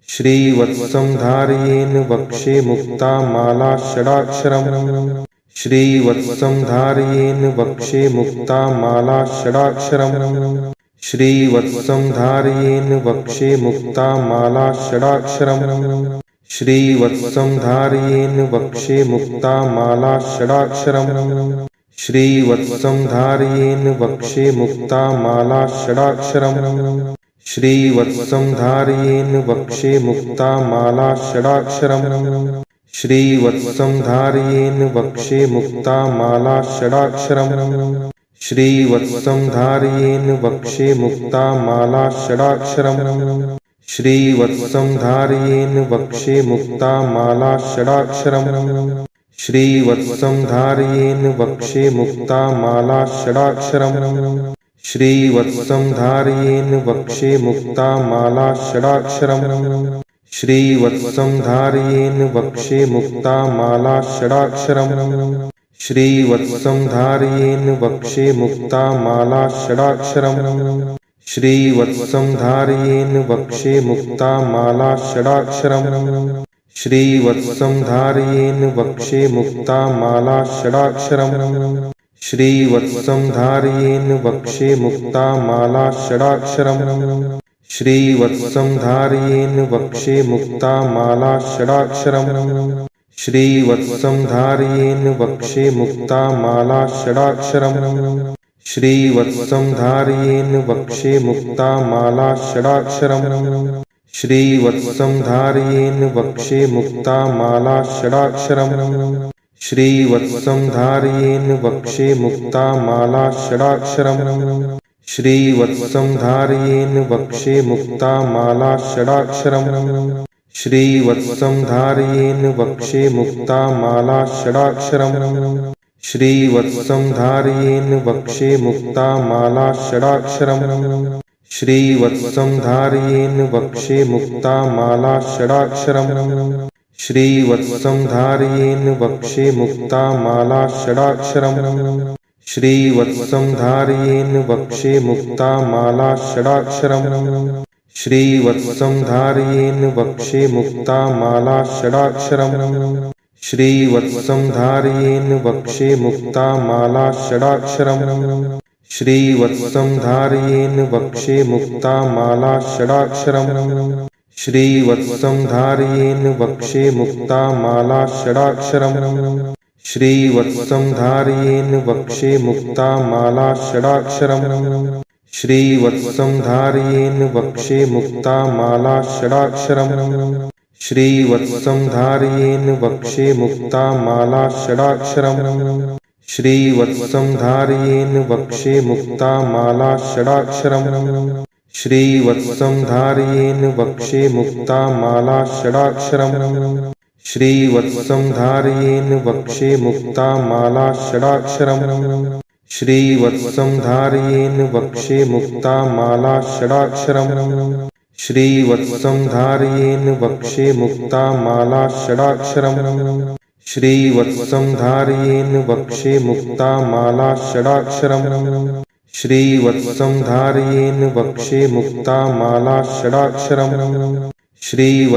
श्रीवत्सं धारयेन वक्षे मुक्ता माला षडाक्षरम् श्रीवत्सं धारयेन वक्षे मुक्ता माला षडाक्षरम् श्रीवत्सं धारयेन वक्षे मुक्ता माला षडाक्षरम् श्रीवत्सं धारयेन वक्षे मुक्ता माला षडाक्षरम् श्रीवत्सं धारयेन वक्षे मुक्ता माला षडाक्षरम् श्रीवत्सं धारयेन वक्षे मुक्ता माला षडाक्षरम् श्रीवत्सं धारयेन वक्षे मुक्ता माला षडाक्षरम् श्रीवत्सं धारयेन वक्षे मुक्ता माला षडाक्षरम् श्रीवत्सं धारयेन वक्षे मुक्ता माला षडाक्षरम् श्रीवत्सं धारयेन वक्षे मुक्ता माला षडाक्षरम् श्रीवत्सं धारयेन वक्षे मुक्ता माला षडाक्षरम् श्रीवत्सं धारयेन वक्षे मुक्ता माला षडाक्षरम् श्रीवत्सं धारयेन वक्षे मुक्ता माला षडाक्षरम् श्रीवत्सं धारयेन वक्षे मुक्ता माला षडाक्षरम् श्रीवत्सं धारयेन वक्षे मुक्ता माला षडाक्षरम् श्रीवत्सं धारयेन वक्षे मुक्ता माला षडाक्षरम् श्रीवत्सं धारयेन वक्षे मुक्ता माला षडाक्षरम् श्रीवत्सं धारयेन वक्षे मुक्ता माला षडाक्षरम् श्रीवत्सं धारयेन वक्षे मुक्ता माला षडाक्षरम् श्रीवत्सं धारयेन वक्षे मुक्ता माला षडाक्षरम् श्रीवत्सं धारयेन वक्षे मुक्ता माला षडाक्षरम् श्रीवत्सं धारयेन वक्षे मुक्ता माला षडाक्षरम् श्रीवत्सं धारयेन वक्षे मुक्ता माला षडाक्षरम् श्रीवत्सं धारयेन वक्षे मुक्ता माला षडाक्षरम् श्रीवत्सं धारयेन वक्षे मुक्ता माला षडाक्षरम् श्रीवत्सं धारयेन वक्षे मुक्ता माला षडाक्षरम् श्रीवत्सं धारयेन वक्षे मुक्ता माला षडाक्षरम् श्रीवत्सं धारयेन वक्षे मुक्ता माला षडाक्षरम् श्रीवत्सं धारयेन वक्षे मुक्ता माला षडाक्षरम् श्रीवत्सं धारयेन वक्षे मुक्ता माला षडाक्षरम् श्रीवत्सं धारयेन वक्षे मुक्ता माला षडाक्षरम् श्रीवत्सं धारयेन वक्षे मुक्ता माला षडाक्षरम् श्रीवत्सं धारयेन वक्षे मुक्ता माला षडाक्षरम् श्रीवत्सं धारयेन वक्षे मुक्ता माला षडाक्षरम् श्रीवत्सं धारयेन वक्षे मुक्ता माला षडाक्षरम् श्रीवत्सं धारयेन वक्षे मुक्ता माला षडाक्षरम् श्रीवत्सं धारयेन वक्षे मुक्ता माला षडाक्षरम् श्रीवत्सं धारयेन वक्षे मुक्ता माला षडाक्षरम् श्रीवत्सं धारयेन वक्षे मुक्ता माला षडाक्षरम् श्रीवत्सं धारयेन वक्षे मुक्ता माला षडाक्षरम् श्रीवत्सं धारयेन वक्षे मुक्ता माला षडाक्षरम् श्रीवत्सं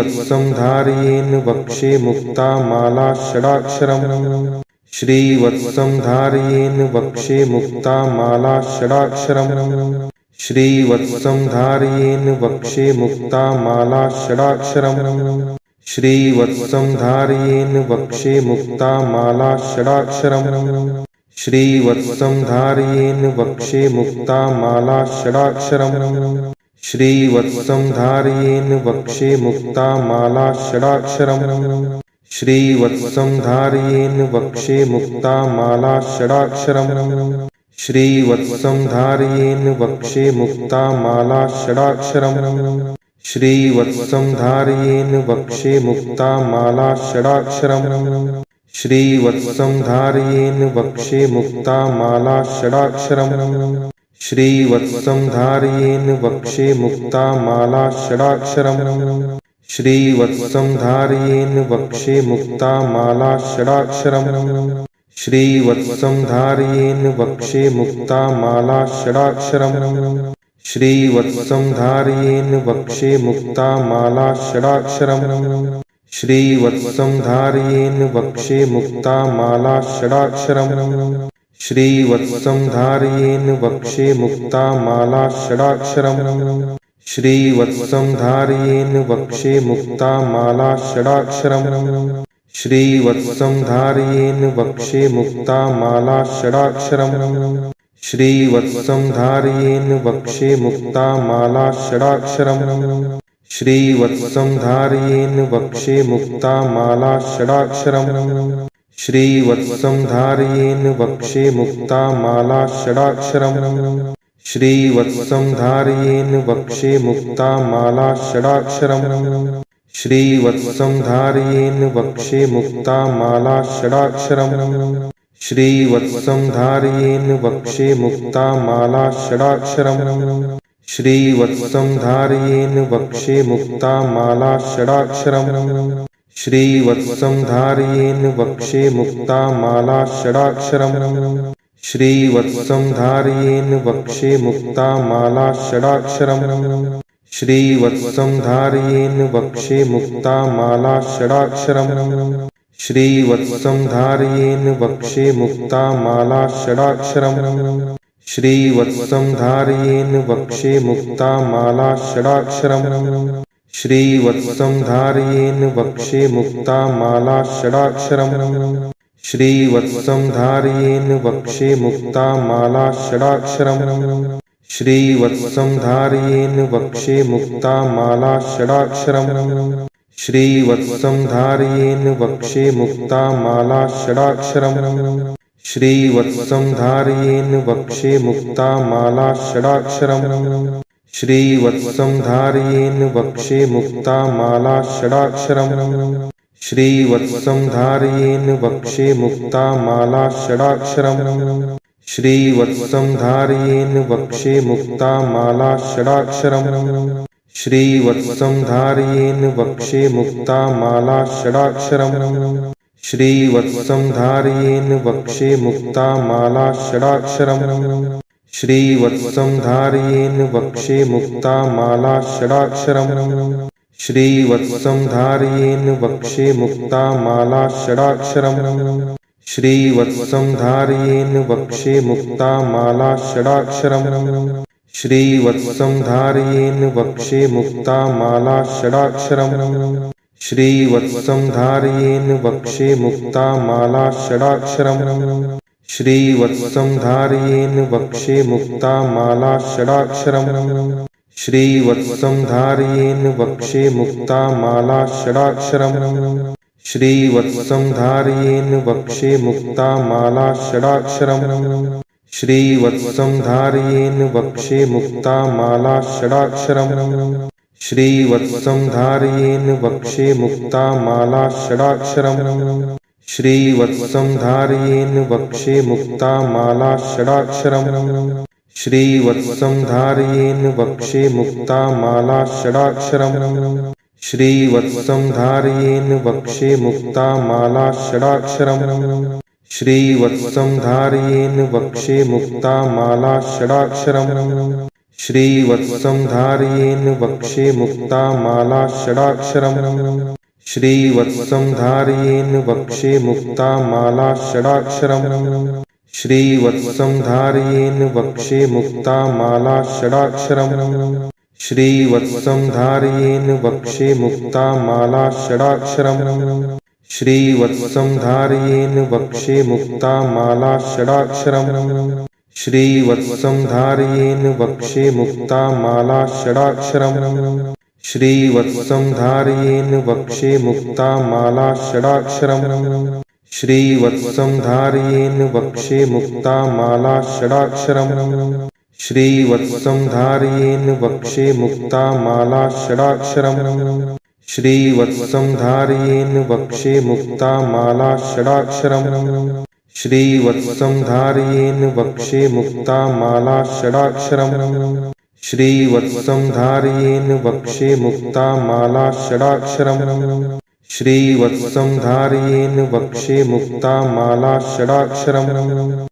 धारयेन वक्षे मुक्ता माला षडाक्षरम् श्रीवत्सं धारयेन वक्षे मुक्ता माला षडाक्षरम् श्रीवत्सं धारयेन वक्षे मुक्ता माला षडाक्षरम् श्रीवत्सं धारयेन वक्षे मुक्ता माला षडाक्षरम् श्रीवत्सं धारयेन वक्षे मुक्ता माला षडाक्षरम् श्रीवत्सं धारयेन वक्षे मुक्ता माला षडाक्षरम् श्रीवत्सं धारयेन वक्षे मुक्ता माला षडाक्षरम् श्रीवत्सं धारयेन वक्षे मुक्ता माला षडाक्षरम् श्रीवत्सं धारयेन वक्षे मुक्ता माला षडाक्षरम् श्रीवत्सं धारयेन वक्षे मुक्ता माला षडाक्षरम् श्रीवत्सं धारयेन वक्षे मुक्ता माला षडाक्षरम् श्रीवत्सं धारयेन वक्षे मुक्ता माला षडाक्षरम् श्रीवत्सं धारयेन वक्षे मुक्ता माला षडाक्षरम् श्रीवत्सं धारयेन् वक्षे मुक्ता माला षडाक्षरम् श्रीवत्सं धारयेन् वक्षे मुक्ता माला षडाक्षरम् श्रीवत्सं धारयेन् वक्षे मुक्ता माला षडाक्षरम् श्रीवत्सं धारयेन् वक्षे मुक्ता माला षडाक्षरम् श्रीवत्सं धारयेन् वक्षे मुक्ता माला षडाक्षरम् श्रीवत्सं धारयेन् वक्षे मुक्ता माला षडाक्षरम् श्रीवत्सं धारयेन् वक्षे मुक्ता माला षडाक्षरम् श्रीवत्सं धारयेन् वक्षे मुक्ता माला षडाक्षरम् श्रीवत्सं धारयेन् वक्षे मुक्ता माला षडाक्षरम् श्रीवत्सं धारयेन् वक्षे मुक्ता माला षडाक्षरम् श्रीवत्सं धारयेन् वक्षे मुक्ता माला षडाक्षरम् श्रीवत्सं धारयेन् वक्षे मुक्ता माला षडाक्षरम् श्रीवत्सं धारयेन् वक्षे मुक्ता माला षडाक्षरम् श्रीवत्सं धारयेन् वक्षे मुक्ता माला षडाक्षरम् श्रीवत्सं धारयेन् वक्षे मुक्ता माला षडाक्षरम् श्रीवत्सं धारयेन् वक्षे मुक्ता माला षडाक्षरम् श्रीवत्सं धारयेन् वक्षे मुक्ता माला षडाक्षरम् श्रीवत्सं धारयेन् वक्षे मुक्ता माला षडाक्षरम् श्रीवत्सं धारयेन् वक्षे मुक्ता माला षडाक्षरम् श्रीवत्सं धारयेन् वक्षे मुक्ता माला षडाक्षरम् श्रीवत्सं धारयेन् वक्षे मुक्ता माला षडाक्षरम् श्रीवत्सं धारयेन् वक्षे मुक्ता माला षडाक्षरम् श्रीवत्सं धारयेन् वक्षे मुक्ता माला षडाक्षरम् श्रीवत्सं धारयेन् वक्षे मुक्ता माला षडाक्षरम् श्रीवत्सं धारयेन् वक्षे मुक्ता माला षडाक्षरम् श्रीवत्सं धारयेन् वक्षे मुक्ता माला षडाक्षरम् श्रीवत्सं धारयेन् वक्षे मुक्ता माला षडाक्षरम् श्रीवत्सं धारयेन् वक्षे मुक्ता माला षडाक्षरम् श्रीवत्सं धारयेन् वक्षे मुक्ता माला षडाक्षरम् श्रीवत्सं धारयेन् वक्षे मुक्ता माला षडाक्षरम् श्रीवत्सं धारयेन् वक्षे मुक्ता माला षडाक्षरम् श्रीवत्सं धारयेन् वक्षे मुक्ता माला षडाक्षरम् श्रीवत्सं धारयेन् वक्षे मुक्ता माला षडाक्षरम् श्रीवत्सं धारयेन् वक्षे मुक्ता माला षडाक्षरम् श्रीवत्सं धारयेन् वक्षे मुक्ता माला षडाक्षरम् श्रीवत्सं धारयेन् वक्षे मुक्ता माला षडाक्षरम् श्रीवत्सं धारयेन् वक्षे मुक्ता माला षडाक्षरम् श्रीवत्सं धारयेन् वक्षे मुक्ता माला षडाक्षरम् श्रीवत्सं धारयेन् वक्षे मुक्ता माला षडाक्षरम् श्रीवत्सं धारयेन् वक्षे मुक्ता माला षडाक्षरम् श्रीवत्सं धारयेन् वक्षे मुक्ता माला षडाक्षरम् श्रीवत्सं धारयेन् वक्षे मुक्ता माला षडाक्षरम् श्रीवत्सं धारयेन् वक्षे मुक्ता माला षडाक्षरम् श्रीवत्सं धारयेन् वक्षे मुक्ता माला षडाक्षरम् श्रीवत्सं धारयेन् वक्षे मुक्ता माला षडाक्षरम् श्रीवत्सं धारयेन् वक्षे मुक्ता माला षडाक्षरम् श्रीवत्सं धारयेन् वक्षे मुक्ता माला षडाक्षरम् श्रीवत्सं धारयेन् वक्षे मुक्ता माला षडाक्षरम् श्रीवत्सं धारयेन् वक्षे मुक्ता माला षडाक्षरम् श्रीवत्सं धारयेन् वक्षे मुक्ता माला षडाक्षरम् श्रीवत्सं धारयेन् वक्षे मुक्ता माला षडाक्षरम् श्रीवत्सं धारयेन् वक्षे मुक्ता माला षडाक्षरम् श्रीवत्सं धारयेन् वक्षे मुक्ता माला षडाक्षरम् श्रीवत्सं धारयेन् वक्षे मुक्ता माला षडाक्षरम्